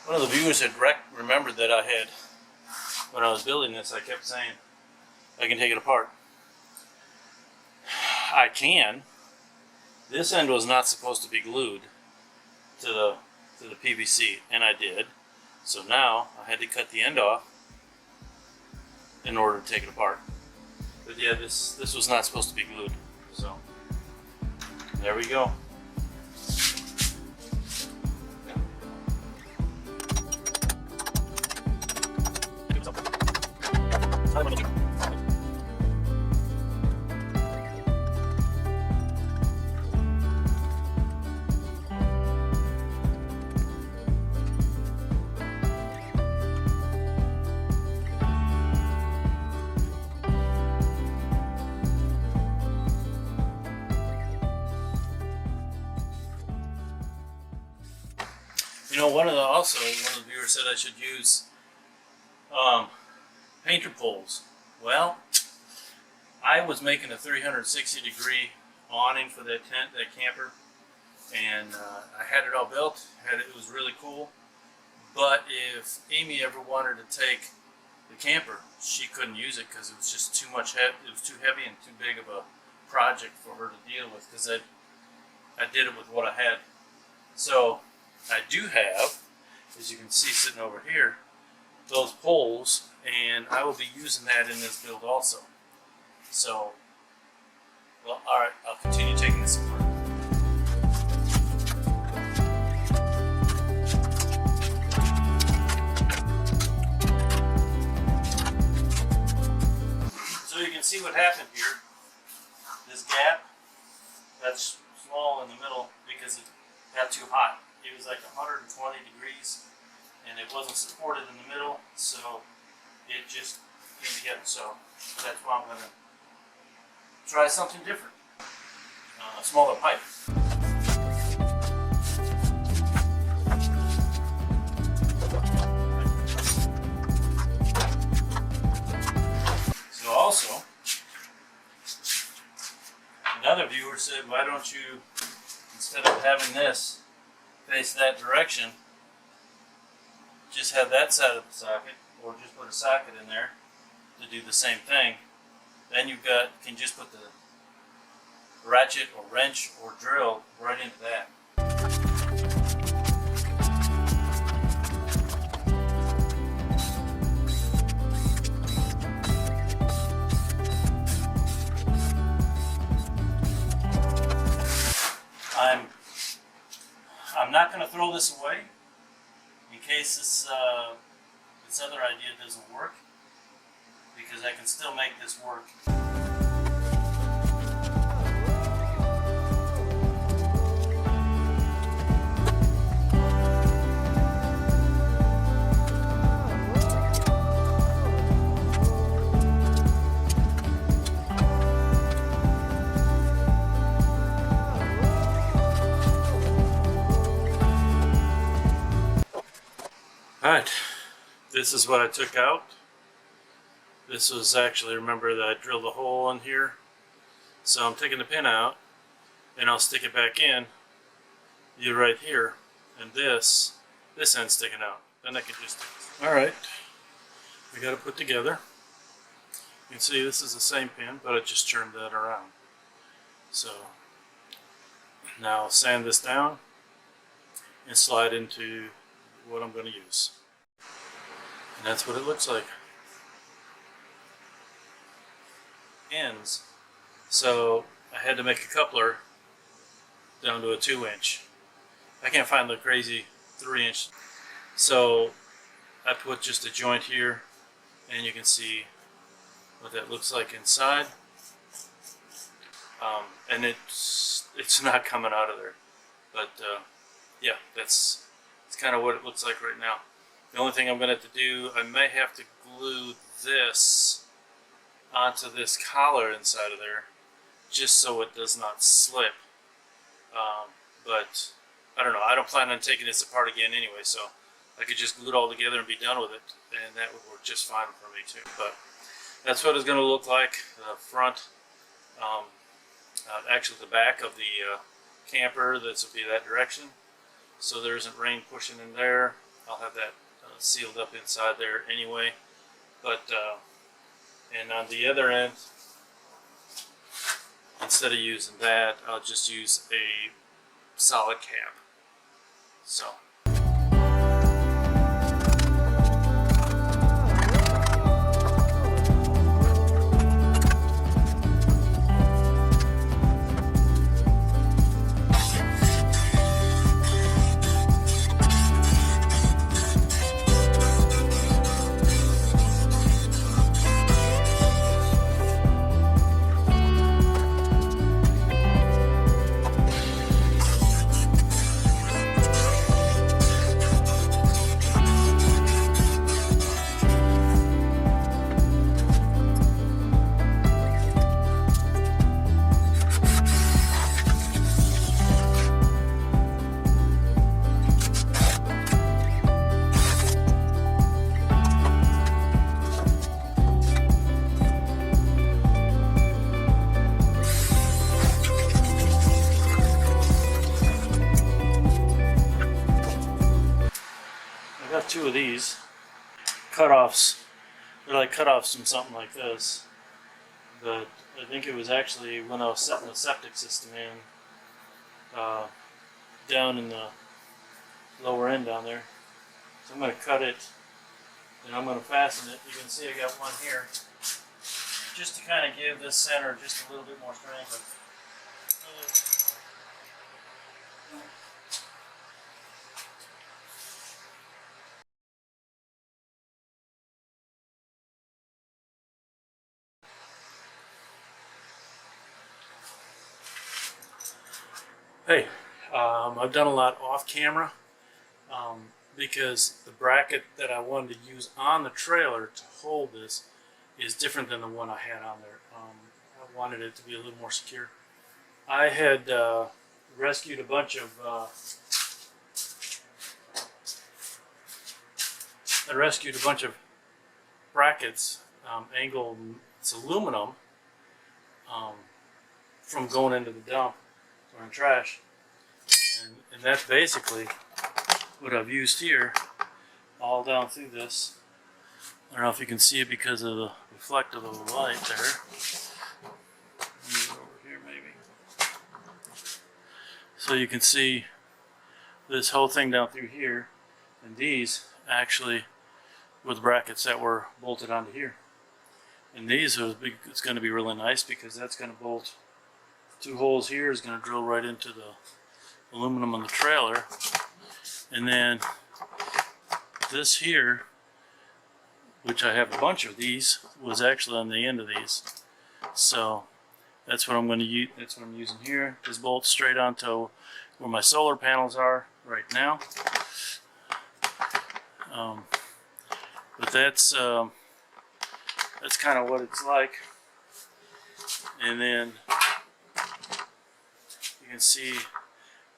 One of the viewers had remembered that I had, when I was building this, I kept saying, I can take it apart. I can. This end was not supposed to be glued to the PVC, and I did. So now I had to cut the end off in order to take it apart. But yeah, this was not supposed to be glued. So there we go. You know, one of the viewers said I should use painter poles. Well, I was making a 360-degree awning for that tent, that camper, and I had it all built. It was really cool. But if Amy ever wanted to take the camper, she couldn't use it because it was just too much. It was too heavy and too big of a project for her to deal with. Because I did it with what I had. So I do have, as you can see sitting over here, those poles, and I will be using that in this build also. So, well, alright, I'll continue taking this apart. So you can see what happened here. This gap, that's small in the middle because it got too hot. It was like 120 degrees and it wasn't supported in the middle, so it just came together. So that's why I'm going to try something different, a smaller pipe. So also, another viewer said, why don't you, instead of having this face that direction, just have that side of the socket, or just put a socket in there to do the same thing. Then you can just put the ratchet or wrench or drill right into that. I'm not going to throw this away in case this other idea doesn't work, because I can still make this work. Alright, this is what I took out. This was actually, remember that I drilled a hole in here. So I'm taking the pin out and I'll stick it back in. You're right here, and this end's sticking out. Then I can just stick this. Alright, we got to put together. You can see this is the same pin, but I just turned that around. So now I'll sand this down and slide into what I'm going to use. And that's what it looks like. Ends. So I had to make a coupler down to a 2-inch. I can't find the crazy 3-inch. So I put just a joint here, and you can see what that looks like inside. And it's not coming out of there. But yeah, it's kind of what it looks like right now. The only thing I'm going to have to do, I may have to glue this onto this collar inside of there, just so it does not slip. But I don't know, I don't plan on taking this apart again anyway, so I could just glue it all together and be done with it, and that would work just fine for me too. But that's what it's going to look like, the front, actually the back of the camper. This will be that direction, so there isn't rain pushing in there. I'll have that sealed up inside there anyway. But and on the other end, instead of using that, I'll just use a solid cap. So. Two of these cutoffs. They're like cutoffs from something like this, but I think it was actually when I was setting the septic system in down in the lower end down there. So I'm going to cut it and I'm going to fasten it. You can see I got one here just to kind of give this center just a little bit more strength. Hey, I've done a lot off camera because the bracket that I wanted to use on the trailer to hold this is different than the one I had on there. I wanted it to be a little more secure. I had rescued a bunch of brackets, angled, it's aluminum, from going into the dump or in trash, and that's basically what I've used here all down through this. I don't know if you can see it because of the reflective of the light there. Over here maybe. So you can see this whole thing down through here, and these actually with brackets that were bolted onto here. And these are it's going to be really nice because that's going to bolt. Two holes here is going to drill right into the aluminum on the trailer, and then this here, which I have a bunch of these, was actually on the end of these. So that's what I'm going to use. That's what I'm using here. This bolts straight onto where my solar panels are right now. But that's kind of what it's like. And then you can see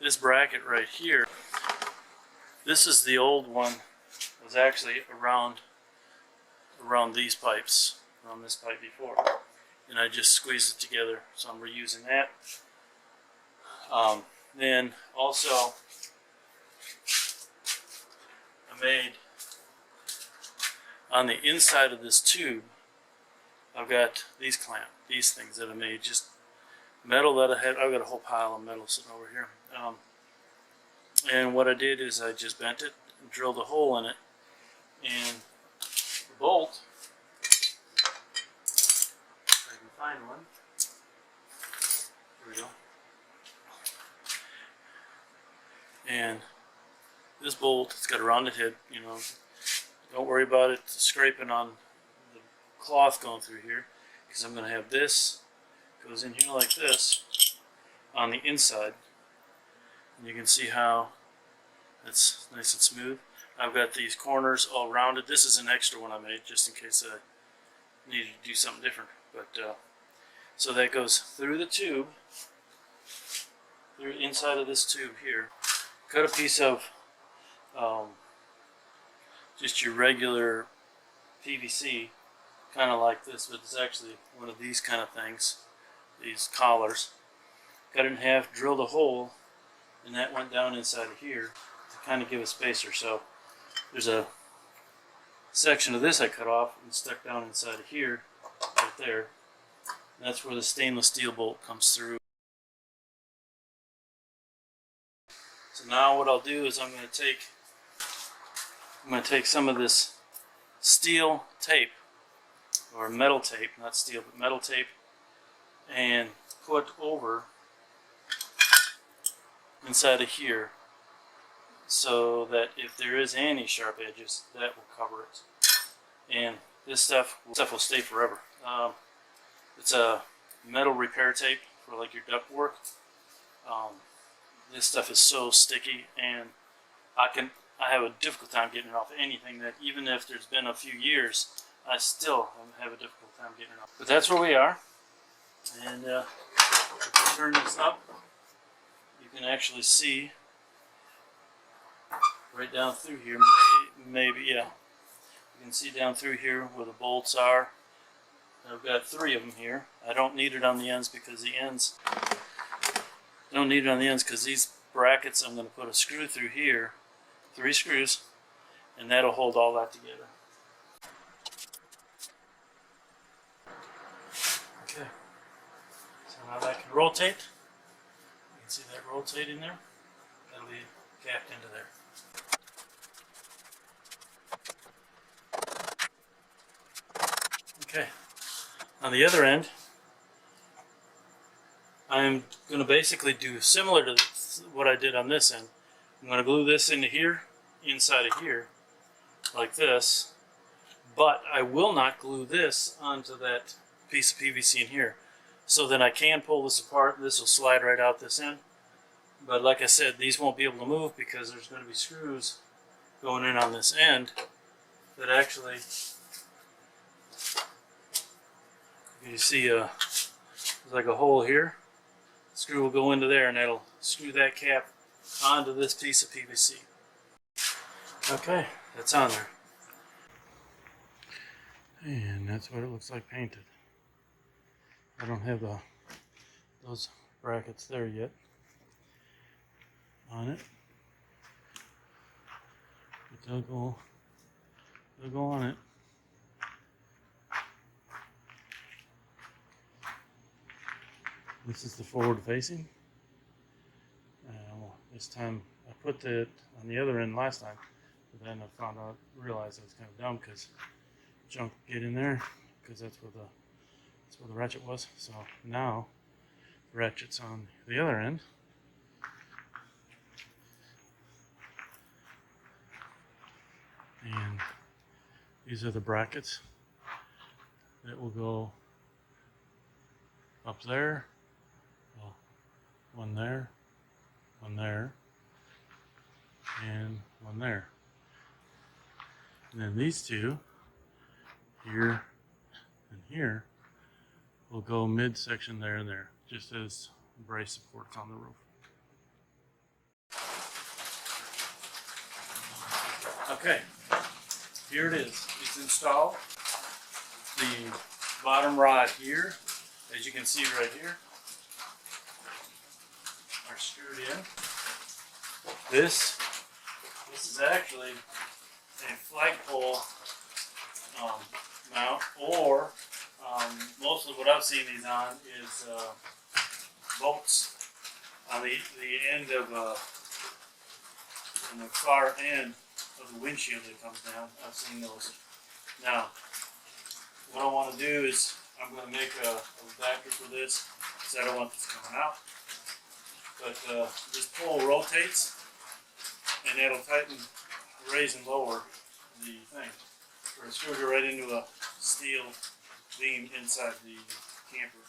this bracket right here. This is the old one. It was actually around these pipes, around this pipe before, and I just squeezed it together. So I'm reusing that. Then also I made on the inside of this tube. I've got these things that I made, just metal that I had. I've got a whole pile of metal sitting over here. And what I did is I just bent it and drilled a hole in it, and the bolt, if I can find one, there we go. And this bolt, it's got a rounded head, you know, don't worry about it scraping on the cloth going through here, because I'm going to have this goes in here like this on the inside, and you can see how it's nice and smooth. I've got these corners all rounded. This is an extra one I made just in case I needed to do something different. But so that goes through the tube, through inside of this tube here. Cut a piece of just your regular PVC, kind of like this, but it's actually one of these kind of things, these collars. Cut it in half, drilled a hole, and that went down inside of here to kind of give a spacer. So there's a section of this I cut off and stuck down inside of here, right there. And that's where the stainless steel bolt comes through. So now what I'll do is I'm going to take some of this steel tape, or metal tape, not steel, but metal tape, and put over inside of here, so that if there is any sharp edges, that will cover it. And this stuff will stay forever. It's a metal repair tape for like your duct work. This stuff is so sticky, and I have a difficult time getting it off anything that, even if there's been a few years, I still have a difficult time getting it off. But that's where we are. And if you turn this up, you can actually see right down through here, maybe, yeah. You can see down through here where the bolts are. I've got 3 of them here. I don't need it on the ends because these brackets, I'm going to put a screw through here, 3 screws, and that'll hold all that together. Okay, so now that can rotate. You can see that rotating there. That'll be capped into there. Okay, on the other end, I'm going to basically do similar to what I did on this end. I'm going to glue this into here, inside of here, like this, but I will not glue this onto that piece of PVC in here. So then I can pull this apart, and this will slide right out this end. But like I said, these won't be able to move because there's going to be screws going in on this end that actually, you see there's like a hole here. Screw will go into there, and that'll screw that cap onto this piece of PVC. Okay, that's on there. And that's what it looks like painted. I don't have those brackets there yet on it, but they'll go on it. This is the forward facing. This time I put it on the other end last time, but then I realized I was kind of dumb because junk get in there, because that's where the ratchet was. So now the ratchet's on the other end. And these are the brackets that will go up there. Well, one there, and one there. And then these two, here and here, will go midsection there and there, just as brace supports on the roof. Okay, here it is. It's installed. The bottom rod here, as you can see right here, are screwed in. This is actually a flagpole mount, or mostly what I've seen these on is bolts on the end of on the far end of the windshield that comes down. I've seen those. Now, what I want to do is I'm going to make a adapter for this, because I don't want this coming out. But this pole rotates, and it'll tighten, raise and lower the thing. We're screwed it right into a steel beam inside the camper.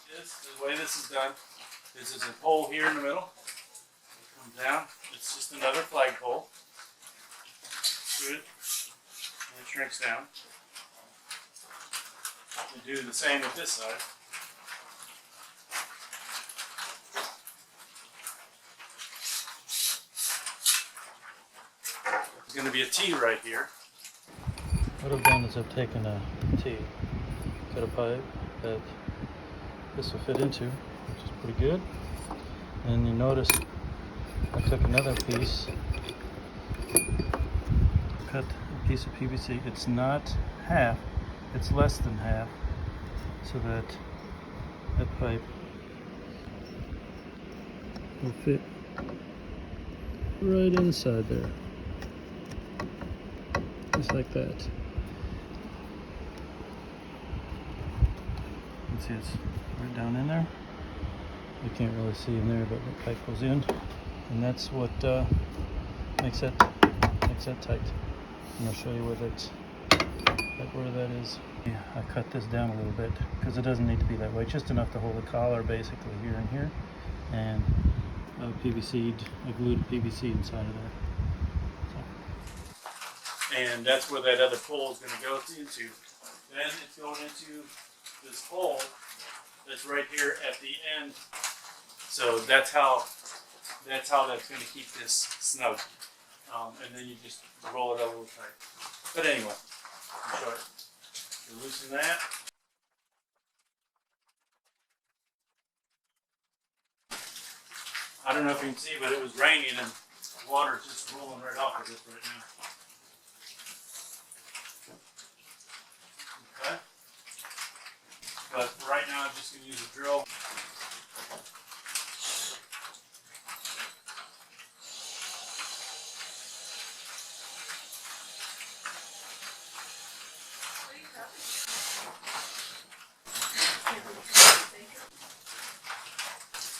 The way this is done is there's a pole here in the middle. It comes down. It's just another flagpole. Screw it, and it shrinks down. You do the same with this side. There's going to be a T right here. What I've done is I've taken a T, cut a pipe that this will fit into, which is pretty good. And you notice I took another piece cut a piece of PVC. It's not half, it's less than half, so that pipe will fit right inside there, just like that. You can see it's right down in there. You can't really see in there, but the pipe goes in, and that's what makes that tight. And I'll show you where that is. Yeah, I cut this down a little bit because it doesn't need to be that way. Just enough to hold the collar basically here and here, and I glued PVC inside of there. So. And that's where that other pole is going to go into. Then it's going into this hole that's right here at the end. So that's how that's going to keep this snug. And then you just roll it up a little tight. But anyway, I'll show it. You loosen that. I don't know if you can see, but it was raining and water's just rolling right off of this right now. Okay. But for right now, I'm just going to use a drill.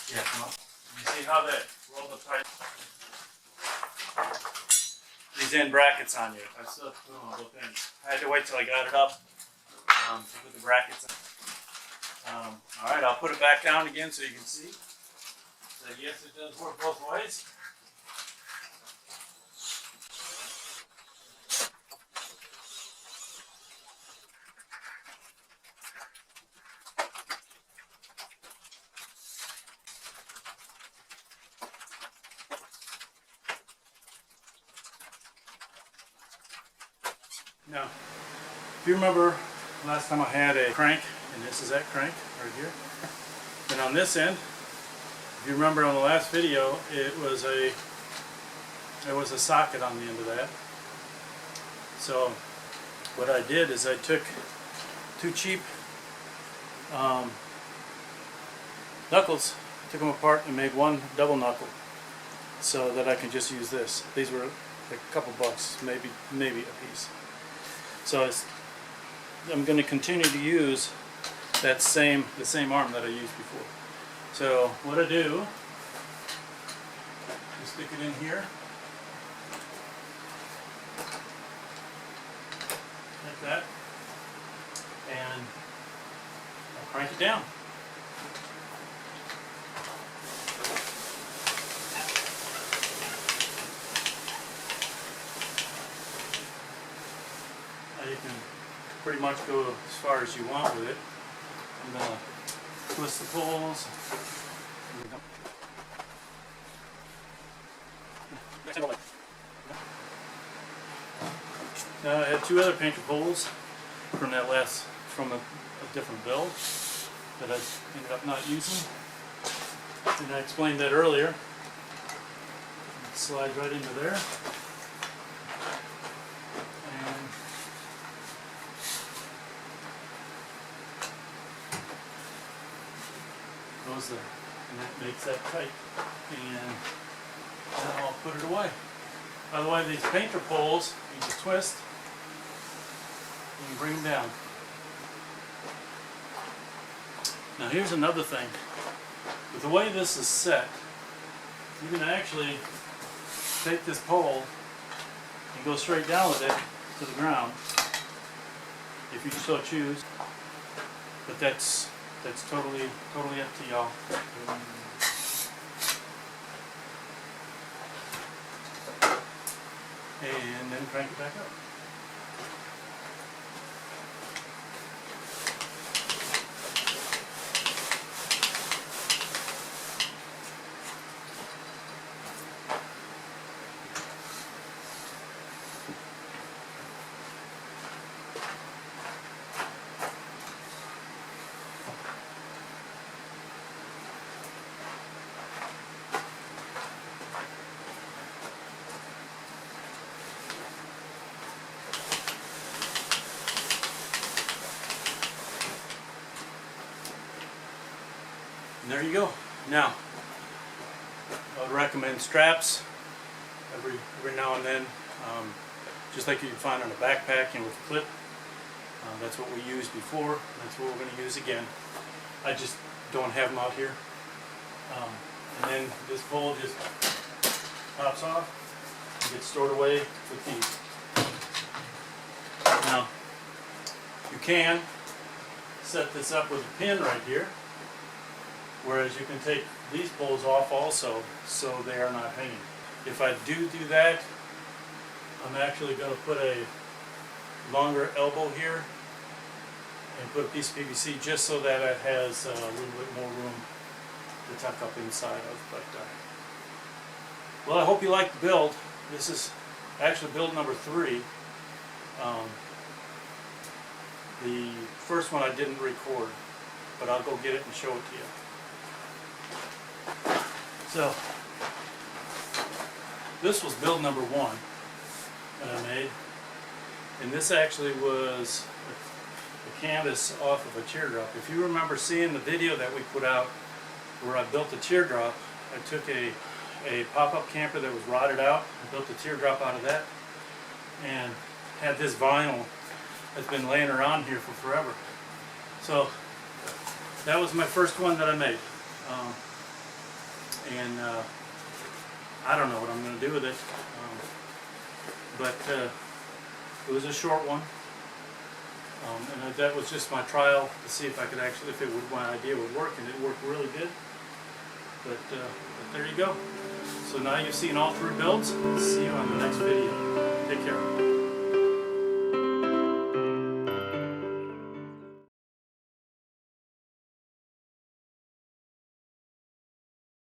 Yeah, well, you see how that rolled up tight? These end brackets on you. I still have to put them on both ends. I had to wait till I got it up to put the brackets on. Alright, I'll put it back down again so you can see that yes, it does work both ways. Now, if you remember last time I had a crank, and this is that crank right here. And on this end, if you remember on the last video, there was a socket on the end of that. So what I did is I took two cheap knuckles, took them apart and made one double knuckle so that I can just use this. These were like a couple bucks, maybe a piece. So I'm going to continue to use the same arm that I used before. So what I do is stick it in here, like that, and I'll crank it down. You can pretty much go as far as you want with it. I'm going to twist the poles. Now I had two other painter poles from a different build that I ended up not using. And I explained that earlier. It slides right into there. And that makes that tight, and then I'll put it away. By the way, these painter poles, you just twist and you bring them down. Now here's another thing. With the way this is set, you can actually take this pole and go straight down with it to the ground if you so choose, but that's totally up to y'all. And then crank it back up. And there you go. Now, I would recommend straps every now and then, just like you can find on a backpack and with a clip. That's what we used before. That's what we're going to use again. I just don't have them out here. And then this bowl just pops off and gets stored away with these. Now, you can set this up with a pin right here, whereas you can take these bowls off also so they are not hanging. If I do that, I'm actually going to put a longer elbow here and put a piece of PVC just so that it has a little bit more room to tuck up inside of. But well, I hope you like the build. This is actually build number 3. The first one I didn't record, but I'll go get it and show it to you. So this was build number 1 that I made, and this actually was a canvas off of a teardrop. If you remember seeing the video that we put out where I built a teardrop, I took a pop-up camper that was rotted out, I built a teardrop out of that, and had this vinyl that's been laying around here for forever. So that was my first one that I made, and I don't know what I'm going to do with it, but it was a short one, and that was just my trial to see if I could actually, if my idea would work, and it worked really good. But there you go. So now you've seen all 3 builds. See you on the next video. Take care.